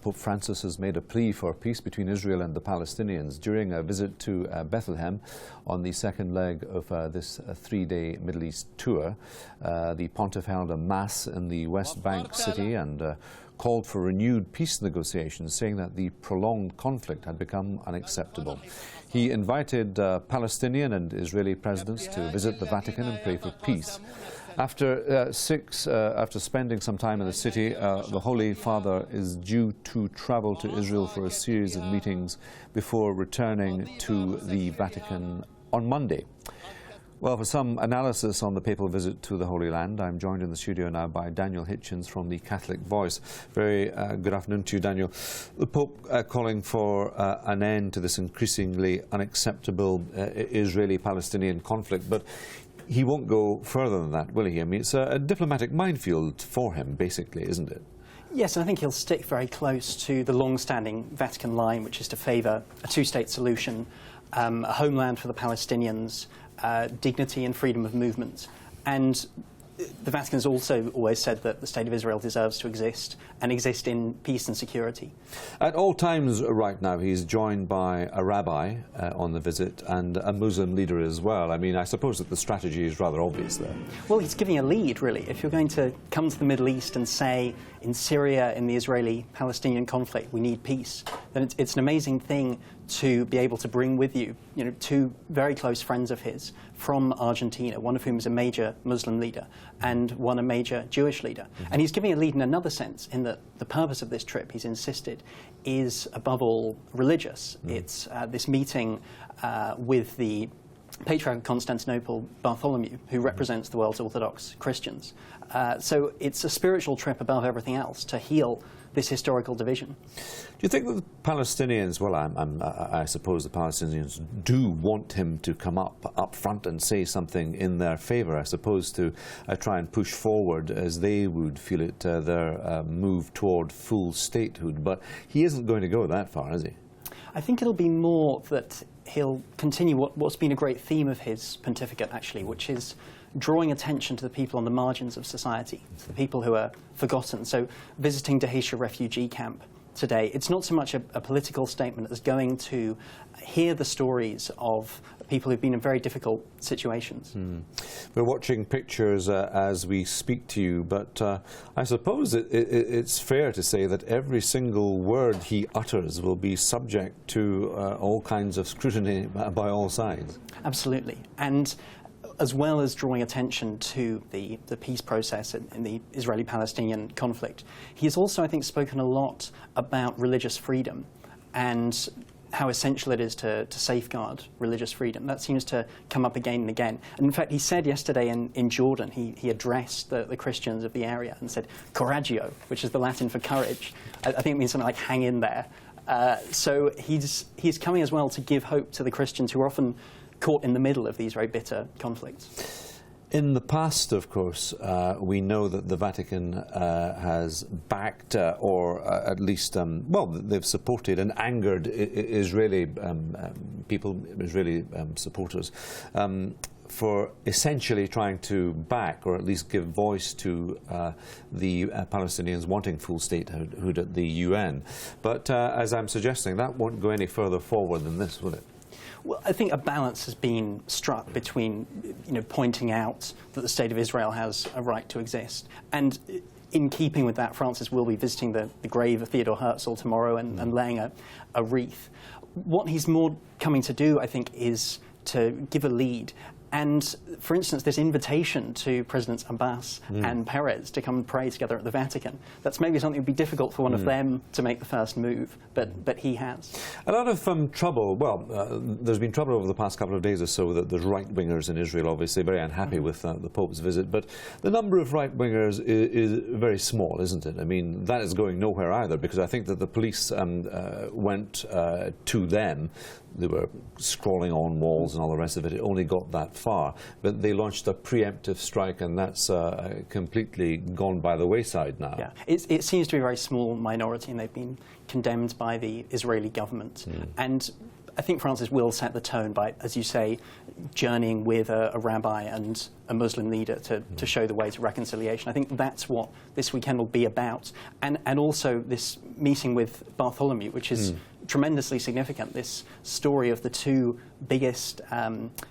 Pope Francis has made a plea for peace between Israel and the Palestinians during a visit to Bethlehem on the second leg of this three-day Middle East tour. The pontiff held a mass in the West Bank city and called for renewed peace negotiations, saying that the prolonged conflict had become unacceptable. He invited Palestinian and Israeli presidents to visit the Vatican and pray for peace. After spending some time in the city, the Holy Father is due to travel to Israel for a series of meetings before returning to the Vatican on Monday. Well, for some analysis on the papal visit to the Holy Land, I'm joined in the studio now by Daniel Hitchens from the Catholic Voice. Very good afternoon to you, Daniel. The Pope calling for an end to this increasingly unacceptable Israeli-Palestinian conflict, but he won't go further than that, will he? I mean, it's a diplomatic minefield for him, basically, isn't it? Yes, and I think he'll stick very close to the long-standing Vatican line, which is to favour a two-state solution, a homeland for the Palestinians, dignity and freedom of movement. And the Vatican has also always said that the State of Israel deserves to exist and exist in peace and security. At all times right now, he's joined by a rabbi on the visit and a Muslim leader as well. I mean, I suppose that the strategy is rather obvious there. Well, he's giving a lead, really. If you're going to come to the Middle East and say, in Syria, in the Israeli-Palestinian conflict, we need peace, then it's an amazing thing to be able to bring with you, two very close friends of his from Argentina, one of whom is a major Muslim leader and one a major Jewish leader. Mm-hmm. And he's giving a lead in another sense, in that the purpose of this trip, he's insisted, is above all religious. Mm-hmm. It's this meeting with the Patriarch of Constantinople, Bartholomew, who represents the world's Orthodox Christians. So it's a spiritual trip above everything else to heal this historical division. Do you think that the Palestinians, well, I suppose the Palestinians do want him to come up front and say something in their favour, I suppose, to try and push forward, as they would feel it, their move toward full statehood. But he isn't going to go that far, is he? I think it'll be more that he'll continue what's been a great theme of his pontificate, actually, which is drawing attention to the people on the margins of society, the people who are forgotten. So visiting Dheisheh refugee camp today, it's not so much a political statement as going to hear the stories of people who've been in very difficult situations. We're watching pictures as we speak to you, but I suppose it's fair to say that every single word he utters will be subject to all kinds of scrutiny by all sides. Absolutely. And as well as drawing attention to the peace process in the Israeli-Palestinian conflict, he has also, I think, spoken a lot about religious freedom and how essential it is to safeguard religious freedom. That seems to come up again and again. And in fact, he said yesterday in Jordan, he addressed the Christians of the area and said, coraggio, which is the Latin for courage. I think it means something like hang in there. So he's coming as well to give hope to the Christians who are often caught in the middle of these very bitter conflicts. In the past, of course, we know that the Vatican has backed, or at least, well, they've supported and angered Israeli people, Israeli supporters, for essentially trying to back, or at least give voice to the Palestinians wanting full statehood at the UN. But as I'm suggesting, that won't go any further forward than this, will it? Well, I think a balance has been struck between, pointing out that the State of Israel has a right to exist. And in keeping with that, Francis will be visiting the grave of Theodore Herzl tomorrow and laying a wreath. What he's more coming to do, I think, is to give a lead. And, for instance, this invitation to Presidents Abbas and Perez to come and pray together at the Vatican, that's maybe something that would be difficult for one of them to make the first move, but he has. A lot of trouble, well, there's been trouble over the past couple of days or so that there's right-wingers in Israel, obviously, very unhappy with the Pope's visit, but the number of right-wingers is very small, isn't it? I mean, that is going nowhere either, because I think that the police went to them. They were scrawling on walls and all the rest of it. It only got that far. But they launched a preemptive strike, and that's completely gone by the wayside now. Yeah, it seems to be a very small minority, and they've been condemned by the Israeli government. And I think Francis will set the tone by, as you say, journeying with a rabbi and a Muslim leader to show the way to reconciliation. I think that's what this weekend will be about. And also this meeting with Bartholomew, which is tremendously significant, this story of the two biggest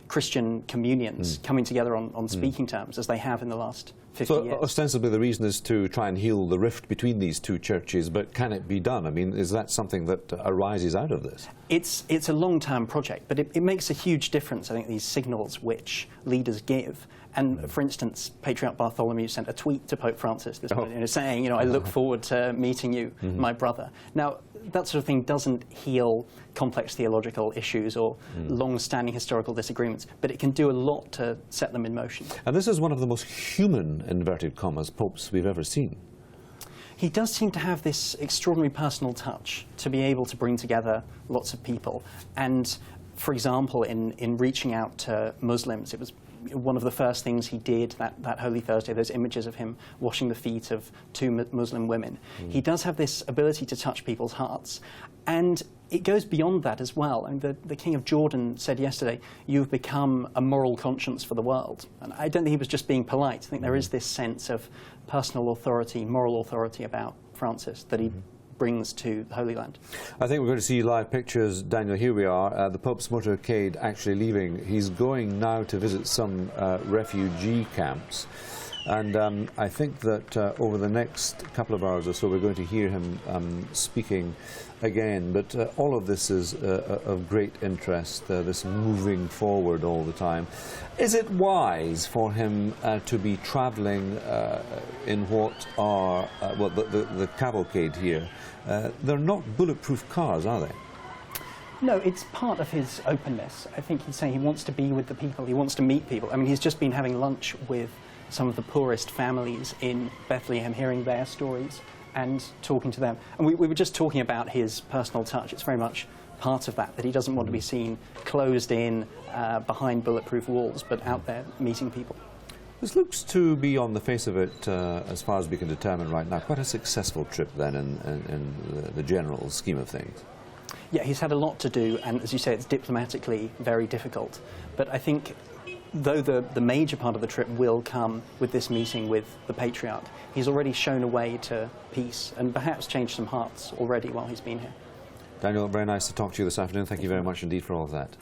Christian communions coming together on speaking terms, as they have in the last 50 years. So ostensibly the reason is to try and heal the rift between these two churches, but can it be done? I mean, is that something that arises out of this? It's a long-term project, but it makes a huge difference, I think, these signals which leaders give. And, for instance, Patriarch Bartholomew sent a tweet to Pope Francis this morning saying, you know, I look forward to meeting you, my brother. Now, that sort of thing doesn't heal complex theological issues or long-standing historical disagreements, but it can do a lot to set them in motion. And this is one of the most human, inverted commas, popes we've ever seen. He does seem to have this extraordinary personal touch to be able to bring together lots of people. And, for example, in reaching out to Muslims, it was one of the first things he did that Holy Thursday, those images of him washing the feet of two Muslim women. He does have this ability to touch people's hearts. And it goes beyond that as well. I mean, the King of Jordan said yesterday, you've become a moral conscience for the world. And I don't think he was just being polite. I think there is this sense of personal authority, moral authority about Francis that he brings to the Holy Land. I think we're going to see live pictures. Daniel, here we are, the Pope's motorcade actually leaving. He's going now to visit some refugee camps. And I think that over the next couple of hours or so we're going to hear him speaking again. But all of this is of great interest, this moving forward all the time. Is it wise for him to be travelling in what are, well, the cavalcade here? They're not bulletproof cars, are they? No, it's part of his openness. I think he's saying he wants to be with the people, he wants to meet people. I mean, he's just been having lunch with some of the poorest families in Bethlehem, hearing their stories and talking to them. And we were just talking about his personal touch. It's very much part of that he doesn't want to be seen closed in behind bulletproof walls, but out there meeting people. This looks to be, on the face of it, as far as we can determine right now, quite a successful trip then in the general scheme of things. Yeah, he's had a lot to do, and as you say, it's diplomatically very difficult. But I think, though the major part of the trip will come with this meeting with the Patriarch, he's already shown a way to peace and perhaps changed some hearts already while he's been here. Daniel, very nice to talk to you this afternoon. Thank you very much indeed for all of that.